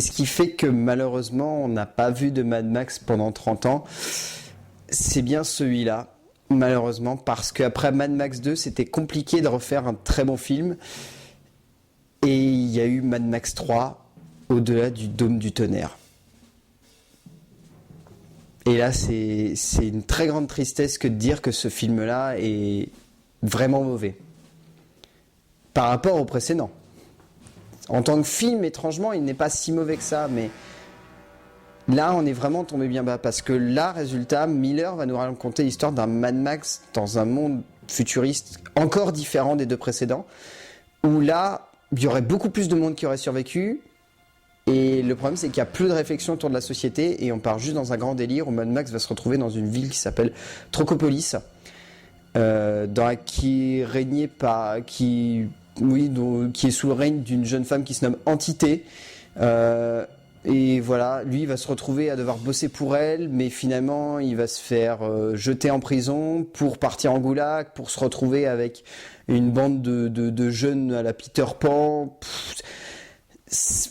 Et ce qui fait que malheureusement, on n'a pas vu de Mad Max pendant 30 ans. C'est bien celui-là, malheureusement, parce qu'après Mad Max 2, c'était compliqué de refaire un très bon film. Et il y a eu Mad Max 3, au-delà du dôme du tonnerre. Et là, c'est une très grande tristesse que de dire que ce film-là est vraiment mauvais. Par rapport au précédent. En tant que film, étrangement, il n'est pas si mauvais que ça, mais là, on est vraiment tombé bien bas. Parce que là, résultat, Miller va nous raconter l'histoire d'un Mad Max dans un monde futuriste encore différent des deux précédents, où là, il y aurait beaucoup plus de monde qui aurait survécu. Et le problème, c'est qu'il n'y a plus de réflexion autour de la société et on part juste dans un grand délire où Mad Max va se retrouver dans une ville qui s'appelle Trocopolis, qui est sous le règne d'une jeune femme qui se nomme Entité. Et voilà, lui il va se retrouver à devoir bosser pour elle, mais finalement il va se faire jeter en prison pour partir en goulag, pour se retrouver avec une bande de jeunes à la Peter Pan.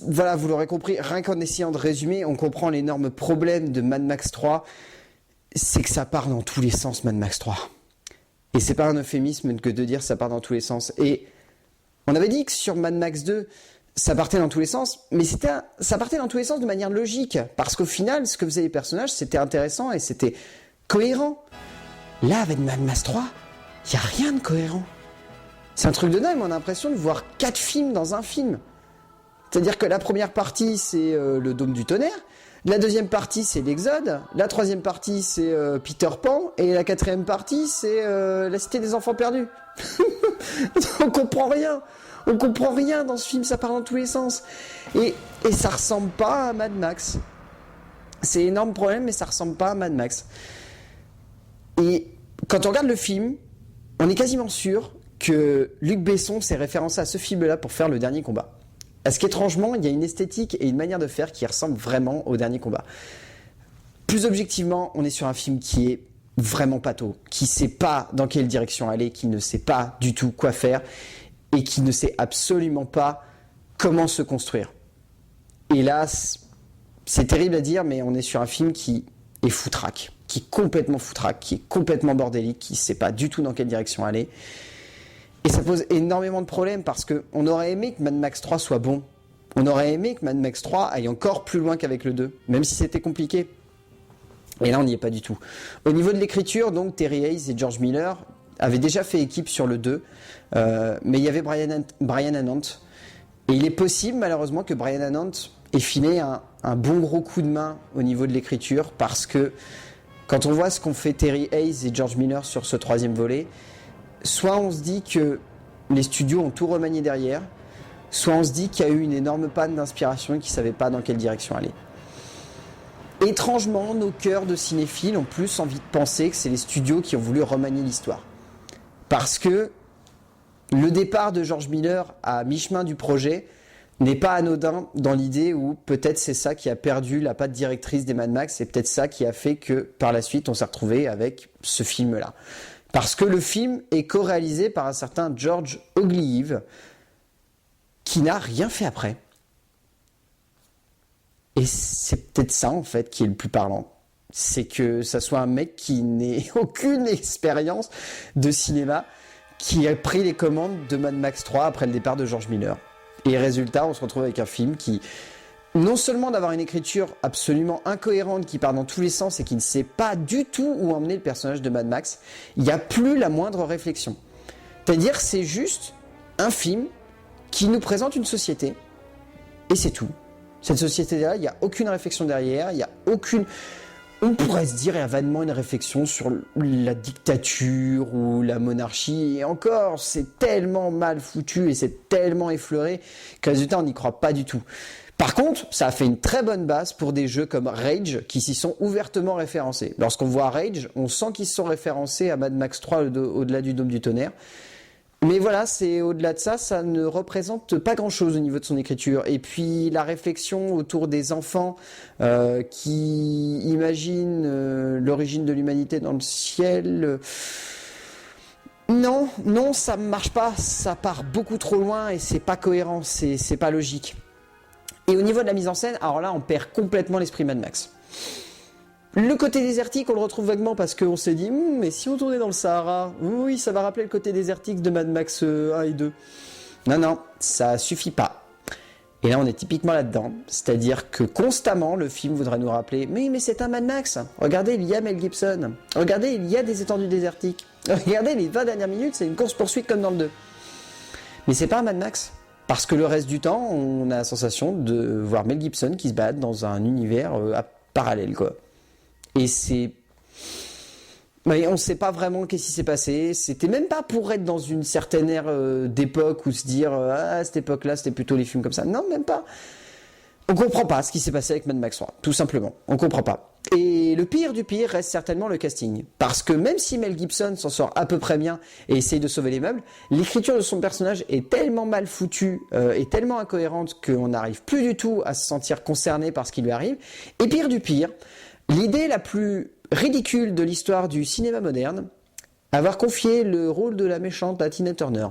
Voilà, vous l'aurez compris, rien qu'en essayant de résumer, on comprend l'énorme problème de Mad Max 3, c'est que ça part dans tous les sens, Mad Max 3. Et c'est pas un euphémisme que de dire ça part dans tous les sens. Et on avait dit que sur Mad Max 2, ça partait dans tous les sens, mais ça partait dans tous les sens de manière logique, parce qu'au final, ce que faisaient les personnages, c'était intéressant et c'était cohérent. Là, avec Mad Max 3, il n'y a rien de cohérent. C'est un truc de dingue, on a l'impression de voir 4 films dans un film. C'est-à-dire que la première partie, c'est le Dôme du Tonnerre, la deuxième partie, c'est l'Exode, la troisième partie, c'est Peter Pan, et la quatrième partie, c'est la Cité des Enfants Perdus. On comprend rien. On comprend rien dans ce film, ça part dans tous les sens. Et ça ressemble pas à Mad Max. C'est un énorme problème, mais ça ressemble pas à Mad Max. Et quand on regarde le film, on est quasiment sûr que Luc Besson s'est référencé à ce film-là pour faire le dernier combat. Parce qu'étrangement, il y a une esthétique et une manière de faire qui ressemble vraiment au dernier combat. Plus objectivement, on est sur un film qui est vraiment pâteau, qui ne sait pas dans quelle direction aller, qui ne sait pas du tout quoi faire et qui ne sait absolument pas comment se construire. Et là, c'est terrible à dire, mais on est sur un film qui est foutraque, qui est complètement foutraque, qui est complètement bordélique, qui ne sait pas du tout dans quelle direction aller. Et ça pose énormément de problèmes parce qu'on aurait aimé que Mad Max 3 soit bon. On aurait aimé que Mad Max 3 aille encore plus loin qu'avec le 2, même si c'était compliqué. Et là, on n'y est pas du tout. Au niveau de l'écriture, donc, Terry Hayes et George Miller avaient déjà fait équipe sur le 2, mais il y avait Brian Annant. Et il est possible, malheureusement, que Brian Annant ait filé un bon gros coup de main au niveau de l'écriture, parce que quand on voit ce qu'ont fait Terry Hayes et George Miller sur ce troisième volet, soit on se dit que les studios ont tout remanié derrière, soit on se dit qu'il y a eu une énorme panne d'inspiration et qu'ils ne savaient pas dans quelle direction aller. Étrangement, nos cœurs de cinéphiles ont plus envie de penser que c'est les studios qui ont voulu remanier l'histoire. Parce que le départ de George Miller à mi-chemin du projet n'est pas anodin dans l'idée où peut-être c'est ça qui a perdu la patte directrice des Mad Max, c'est peut-être ça qui a fait que par la suite on s'est retrouvé avec ce film-là. Parce que le film est co-réalisé par un certain George Ogliev qui n'a rien fait après. Et c'est peut-être ça en fait qui est le plus parlant. C'est que ça soit un mec qui n'ait aucune expérience de cinéma qui a pris les commandes de Mad Max 3 après le départ de George Miller. Et résultat, on se retrouve avec un film qui, non seulement d'avoir une écriture absolument incohérente qui part dans tous les sens et qui ne sait pas du tout où emmener le personnage de Mad Max, il n'y a plus la moindre réflexion. C'est-à-dire c'est juste un film qui nous présente une société et c'est tout. Cette société-là, il n'y a aucune réflexion derrière, il n'y a aucune... On pourrait se dire, il y a vaguement une réflexion sur la dictature ou la monarchie, et encore, c'est tellement mal foutu et c'est tellement effleuré qu'à résultat, on n'y croit pas du tout. Par contre, ça a fait une très bonne base pour des jeux comme Rage, qui s'y sont ouvertement référencés. Lorsqu'on voit Rage, on sent qu'ils se sont référencés à Mad Max 3 au-delà du Dôme du Tonnerre. Mais voilà, c'est au-delà de ça, ça ne représente pas grand-chose au niveau de son écriture. Et puis la réflexion autour des enfants qui imaginent l'origine de l'humanité dans le ciel, non, ça ne marche pas. Ça part beaucoup trop loin et c'est pas cohérent, c'est pas logique. Et au niveau de la mise en scène, alors là, on perd complètement l'esprit Mad Max. Le côté désertique, on le retrouve vaguement parce qu'on s'est dit, mais si on tournait dans le Sahara, oui, ça va rappeler le côté désertique de Mad Max 1 et 2. Non, ça suffit pas. Et là, on est typiquement là-dedans. C'est-à-dire que constamment, le film voudrait nous rappeler, mais c'est un Mad Max. Regardez, il y a Mel Gibson. Regardez, il y a des étendues désertiques. Regardez, les 20 dernières minutes, c'est une course-poursuite comme dans le 2. Mais c'est pas un Mad Max. Parce que le reste du temps, on a la sensation de voir Mel Gibson qui se balade dans un univers parallèle, quoi. Et c'est... Mais on ne sait pas vraiment qu'est-ce qui s'est passé. C'était même pas pour être dans une certaine ère d'époque ou se dire à cette époque-là, c'était plutôt les films comme ça. Non, même pas. On comprend pas ce qui s'est passé avec Mad Max 3, tout simplement. On comprend pas. Et le pire du pire reste certainement le casting. Parce que même si Mel Gibson s'en sort à peu près bien et essaye de sauver les meubles, l'écriture de son personnage est tellement mal foutue et tellement incohérente qu'on n'arrive plus du tout à se sentir concerné par ce qui lui arrive. Et pire du pire, l'idée la plus ridicule de l'histoire du cinéma moderne, avoir confié le rôle de la méchante à Tina Turner,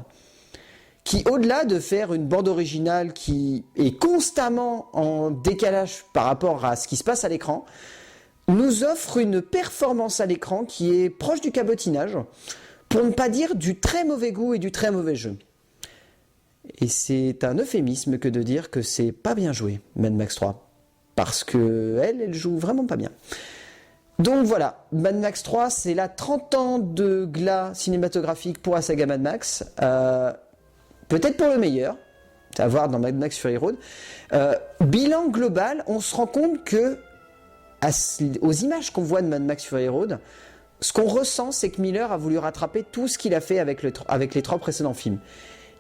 qui, au-delà de faire une bande originale qui est constamment en décalage par rapport à ce qui se passe à l'écran, nous offre une performance à l'écran qui est proche du cabotinage, pour ne pas dire du très mauvais goût et du très mauvais jeu. Et c'est un euphémisme que de dire que c'est pas bien joué, Mad Max 3, parce que elle joue vraiment pas bien. Donc voilà, Mad Max 3, c'est là 30 ans de glas cinématographique pour la saga Mad Max. Peut-être pour le meilleur, à voir dans Mad Max Fury Road. Bilan global, on se rend compte que, aux images qu'on voit de Mad Max Fury Road, ce qu'on ressent, c'est que Miller a voulu rattraper tout ce qu'il a fait avec les 3 précédents films.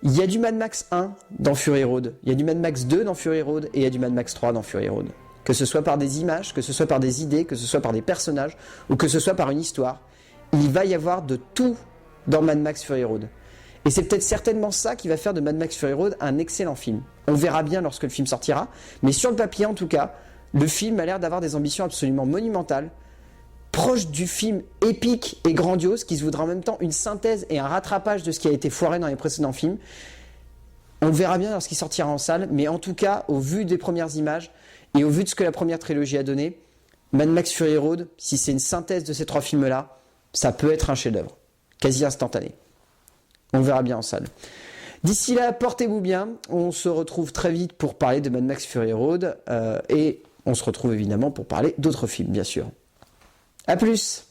Il y a du Mad Max 1 dans Fury Road, il y a du Mad Max 2 dans Fury Road, et il y a du Mad Max 3 dans Fury Road. Que ce soit par des images, que ce soit par des idées, que ce soit par des personnages, ou que ce soit par une histoire, il va y avoir de tout dans Mad Max Fury Road. Et c'est peut-être certainement ça qui va faire de Mad Max Fury Road un excellent film. On verra bien lorsque le film sortira, mais sur le papier en tout cas, le film a l'air d'avoir des ambitions absolument monumentales, proches du film épique et grandiose, qui se voudra en même temps une synthèse et un rattrapage de ce qui a été foiré dans les précédents films. On verra bien lorsqu'il sortira en salle, mais en tout cas, au vu des premières images, et au vu de ce que la première trilogie a donné, Mad Max Fury Road, si c'est une synthèse de ces 3 films-là, ça peut être un chef-d'œuvre, quasi instantané. On verra bien en salle. D'ici là, portez-vous bien. On se retrouve très vite pour parler de Mad Max Fury Road et on se retrouve évidemment pour parler d'autres films, bien sûr. A plus!